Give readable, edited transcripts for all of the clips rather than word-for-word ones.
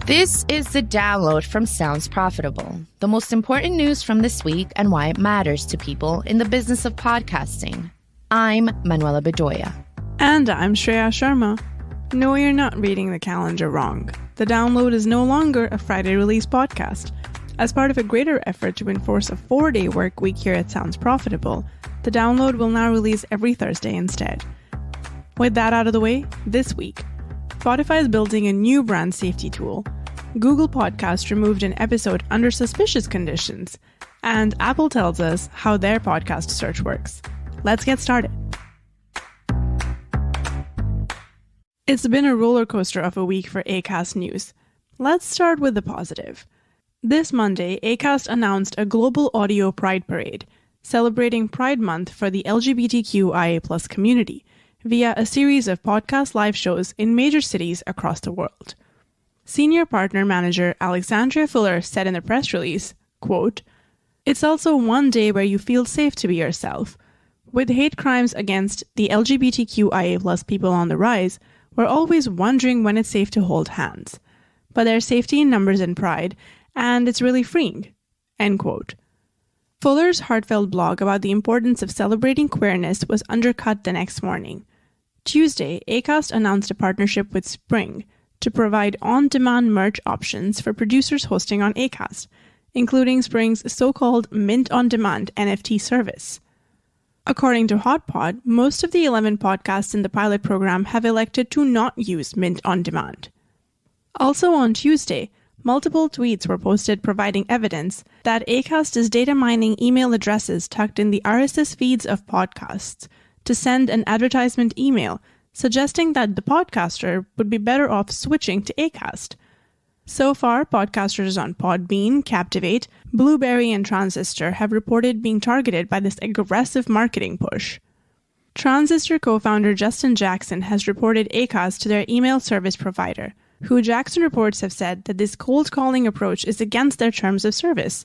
This is the download from Sounds Profitable, the most important news from this week and why it matters to people in the business of podcasting. I'm Manuela Bedoya. And I'm Shreya Sharma. No, you're not reading the calendar wrong. The download is no longer a Friday release podcast. As part of a greater effort to enforce a 4-day work week here at Sounds Profitable, the download will now release every Thursday instead. With that out of the way, this week, Spotify is building a new brand safety tool. Google Podcast removed an episode under suspicious conditions, and Apple tells us how their podcast search works. Let's get started. It's been a roller coaster of a week for Acast news. Let's start with the positive. This Monday, Acast announced a global audio Pride Parade, celebrating Pride Month for the LGBTQIA+ community, via a series of podcast live shows in major cities across the world. Senior partner manager Alexandria Fuller said in the press release, quote, "It's also one day where you feel safe to be yourself. With hate crimes against the LGBTQIA+ people on the rise, we're always wondering when it's safe to hold hands. But there's safety in numbers and pride, and it's really freeing." End quote. Fuller's heartfelt blog about the importance of celebrating queerness was undercut the next morning. Tuesday, Acast announced a partnership with Spring to provide on-demand merch options for producers hosting on Acast, including Spring's so-called Mint on Demand NFT service. According to HotPod, most of the 11 podcasts in the pilot program have elected to not use Mint on Demand. Also on Tuesday, multiple tweets were posted providing evidence that Acast is data mining email addresses tucked in the RSS feeds of podcasts to send an advertisement email suggesting that the podcaster would be better off switching to Acast. So far, podcasters on Podbean, Captivate, Blueberry, and Transistor have reported being targeted by this aggressive marketing push. Transistor co-founder Justin Jackson has reported Acast to their email service provider, who Jackson reports have said that this cold calling approach is against their terms of service.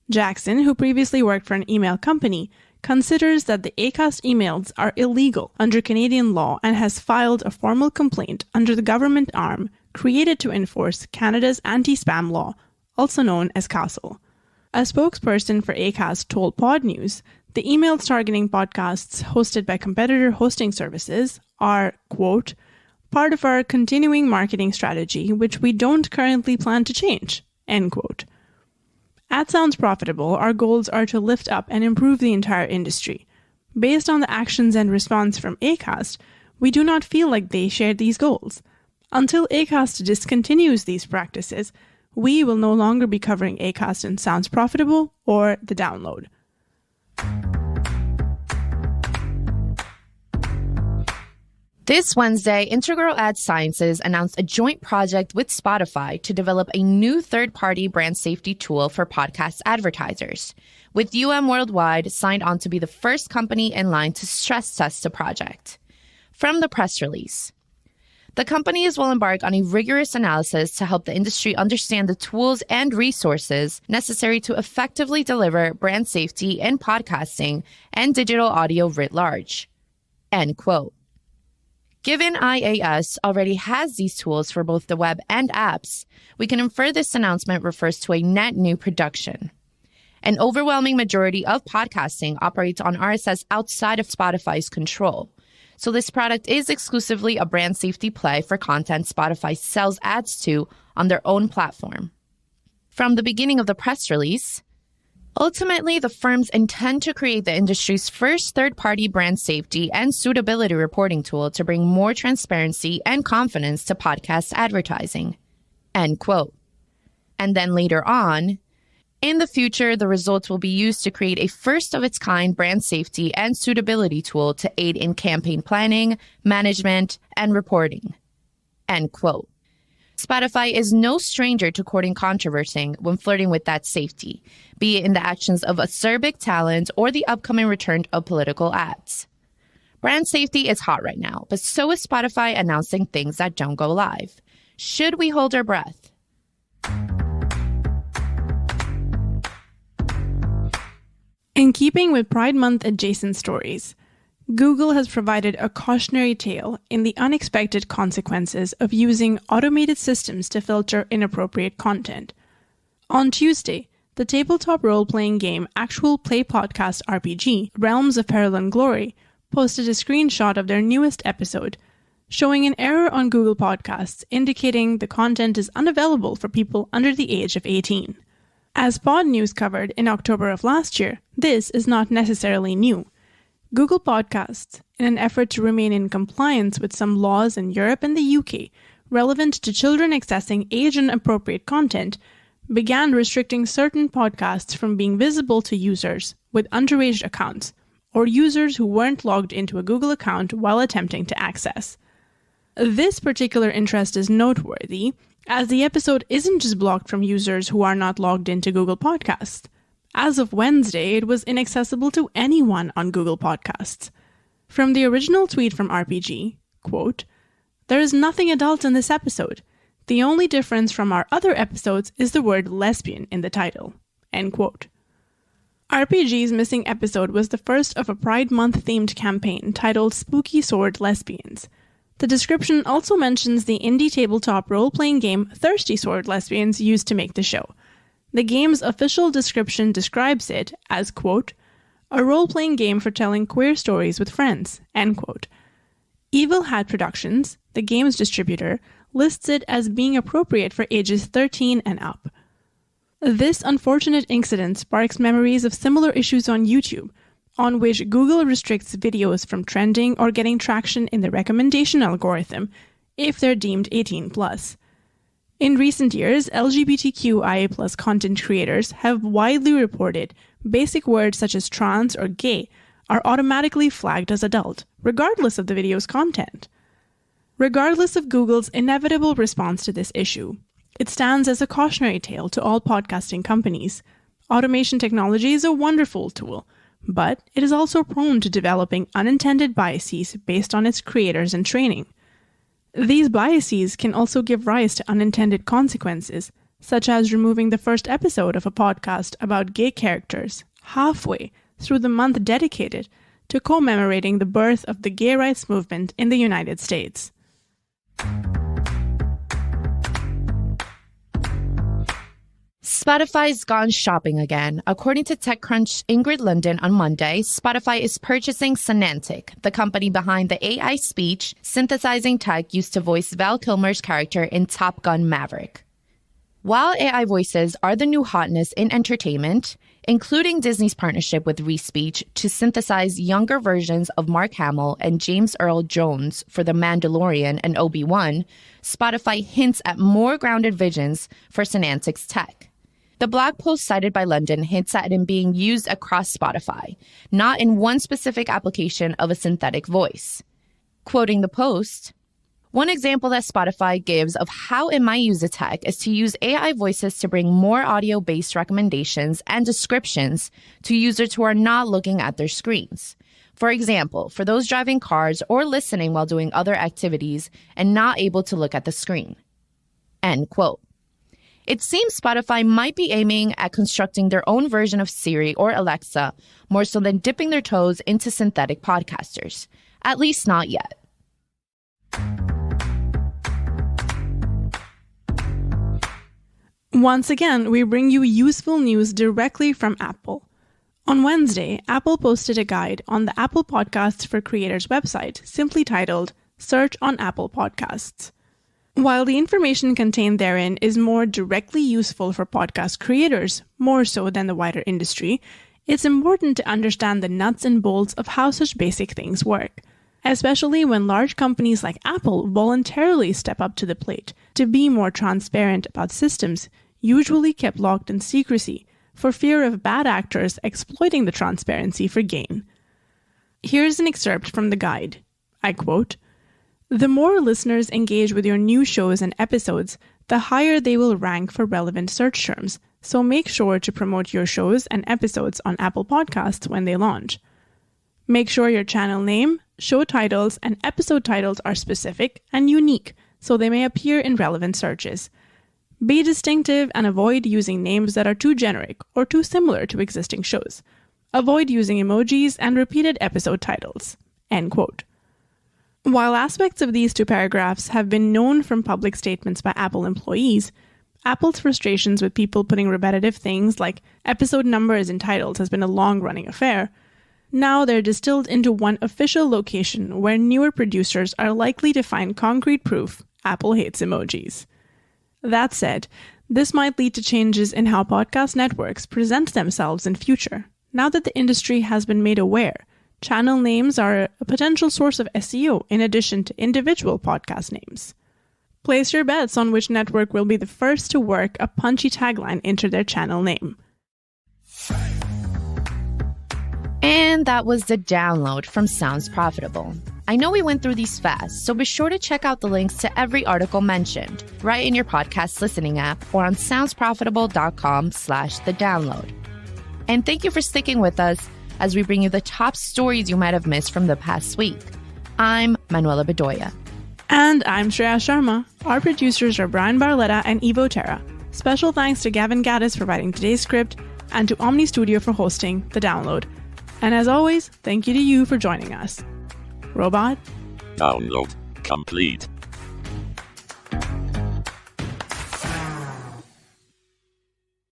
Jackson, who previously worked for an email company, considers that the Acast emails are illegal under Canadian law and has filed a formal complaint under the government arm created to enforce Canada's anti-spam law, also known as CASL. A spokesperson for Acast told Pod News the emails targeting podcasts hosted by competitor hosting services are, quote, "part of our continuing marketing strategy, which we don't currently plan to change," end quote. At Sounds Profitable, our goals are to lift up and improve the entire industry. Based on the actions and response from Acast, we do not feel like they share these goals. Until Acast discontinues these practices, we will no longer be covering Acast in Sounds Profitable or The Download. This Wednesday, Integral Ad Sciences announced a joint project with Spotify to develop a new third-party brand safety tool for podcast advertisers, with Worldwide signed on to be the first company in line to stress test the project. From the press release, the companies will embark on a rigorous analysis to help the industry understand the tools and resources necessary to effectively deliver brand safety in podcasting and digital audio writ large. End quote. Given IAS already has these tools for both the web and apps, we can infer this announcement refers to a net new production. An overwhelming majority of podcasting operates on RSS outside of Spotify's control, so this product is exclusively a brand safety play for content Spotify sells ads to on their own platform. From the beginning of the press release, ultimately, the firms intend to create the industry's first third-party brand safety and suitability reporting tool to bring more transparency and confidence to podcast advertising. End quote. And then later on, in the future, the results will be used to create a first-of-its-kind brand safety and suitability tool to aid in campaign planning, management, and reporting. End quote. Spotify is no stranger to courting controversy when flirting with that safety, be it in the actions of acerbic talent or the upcoming return of political ads. Brand safety is hot right now, but so is Spotify announcing things that don't go live. Should we hold our breath? In keeping with Pride Month adjacent stories, Google has provided a cautionary tale in the unexpected consequences of using automated systems to filter inappropriate content. On Tuesday, the tabletop role-playing game Actual Play Podcast RPG, Realms of Peril and Glory, posted a screenshot of their newest episode, showing an error on Google Podcasts indicating the content is unavailable for people under the age of 18. As Pod News covered in October of last year, this is not necessarily new. Google Podcasts, in an effort to remain in compliance with some laws in Europe and the UK relevant to children accessing age-inappropriate content, began restricting certain podcasts from being visible to users with underage accounts or users who weren't logged into a Google account while attempting to access. This particular interest is noteworthy, as the episode isn't just blocked from users who are not logged into Google Podcasts. As of Wednesday, it was inaccessible to anyone on Google Podcasts. From the original tweet from RPG, quote, "There is nothing adult in this episode. The only difference from our other episodes is the word lesbian in the title." End quote. RPG's missing episode was the first of a Pride Month themed campaign titled Spooky Sword Lesbians. The description also mentions the indie tabletop role-playing game Thirsty Sword Lesbians used to make the show. The game's official description describes it as, quote, "a role-playing game for telling queer stories with friends," end quote. Evil Hat Productions, the game's distributor, lists it as being appropriate for ages 13 and up. This unfortunate incident sparks memories of similar issues on YouTube, on which Google restricts videos from trending or getting traction in the recommendation algorithm if they're deemed 18+. In recent years, LGBTQIA+ content creators have widely reported basic words such as trans or gay are automatically flagged as adult, regardless of the video's content. Regardless of Google's inevitable response to this issue, it stands as a cautionary tale to all podcasting companies. Automation technology is a wonderful tool, but it is also prone to developing unintended biases based on its creators and training. These biases can also give rise to unintended consequences, such as removing the first episode of a podcast about gay characters halfway through the month dedicated to commemorating the birth of the gay rights movement in the United States. Spotify's gone shopping again. According to TechCrunch Ingrid London on Monday, Spotify is purchasing Sonantic, the company behind the AI speech synthesizing tech used to voice Val Kilmer's character in Top Gun Maverick. While AI voices are the new hotness in entertainment, including Disney's partnership with ReSpeech to synthesize younger versions of Mark Hamill and James Earl Jones for The Mandalorian and Obi-Wan, Spotify hints at more grounded visions for Sonantic's tech. The blog post cited by London hints at it being used across Spotify, not in one specific application of a synthetic voice. Quoting the post, "One example that Spotify gives of how it might use the tech is to use AI voices to bring more audio-based recommendations and descriptions to users who are not looking at their screens. For example, for those driving cars or listening while doing other activities and not able to look at the screen." End quote. It seems Spotify might be aiming at constructing their own version of Siri or Alexa more so than dipping their toes into synthetic podcasters. At least not yet. Once again, we bring you useful news directly from Apple. On Wednesday, Apple posted a guide on the Apple Podcasts for Creators website, simply titled Search on Apple Podcasts. While the information contained therein is more directly useful for podcast creators, more so than the wider industry, it's important to understand the nuts and bolts of how such basic things work, especially when large companies like Apple voluntarily step up to the plate to be more transparent about systems usually kept locked in secrecy for fear of bad actors exploiting the transparency for gain. Here's an excerpt from the guide. I quote, "The more listeners engage with your new shows and episodes, the higher they will rank for relevant search terms, so make sure to promote your shows and episodes on Apple Podcasts when they launch. Make sure your channel name, show titles, and episode titles are specific and unique, so they may appear in relevant searches. Be distinctive and avoid using names that are too generic or too similar to existing shows. Avoid using emojis and repeated episode titles." End quote. While aspects of these two paragraphs have been known from public statements by Apple employees, Apple's frustrations with people putting repetitive things like episode numbers in titles has been a long-running affair. Now they're distilled into one official location where newer producers are likely to find concrete proof Apple hates emojis. That said, this might lead to changes in how podcast networks present themselves in future, now that the industry has been made aware. Channel names are a potential source of SEO in addition to individual podcast names. Place your bets on which network will be the first to work a punchy tagline into their channel name. And that was The Download from Sounds Profitable. I know we went through these fast, so be sure to check out the links to every article mentioned right in your podcast listening app or on soundsprofitable.com/thedownload. And thank you for sticking with us as we bring you the top stories you might have missed from the past week. I'm Manuela Bedoya. And I'm Shreya Sharma. Our producers are Brian Barletta and Evo Terra. Special thanks to Gavin Gaddis for writing today's script and to Omni Studio for hosting The Download. And as always, thank you to you for joining us. Robot? Download complete.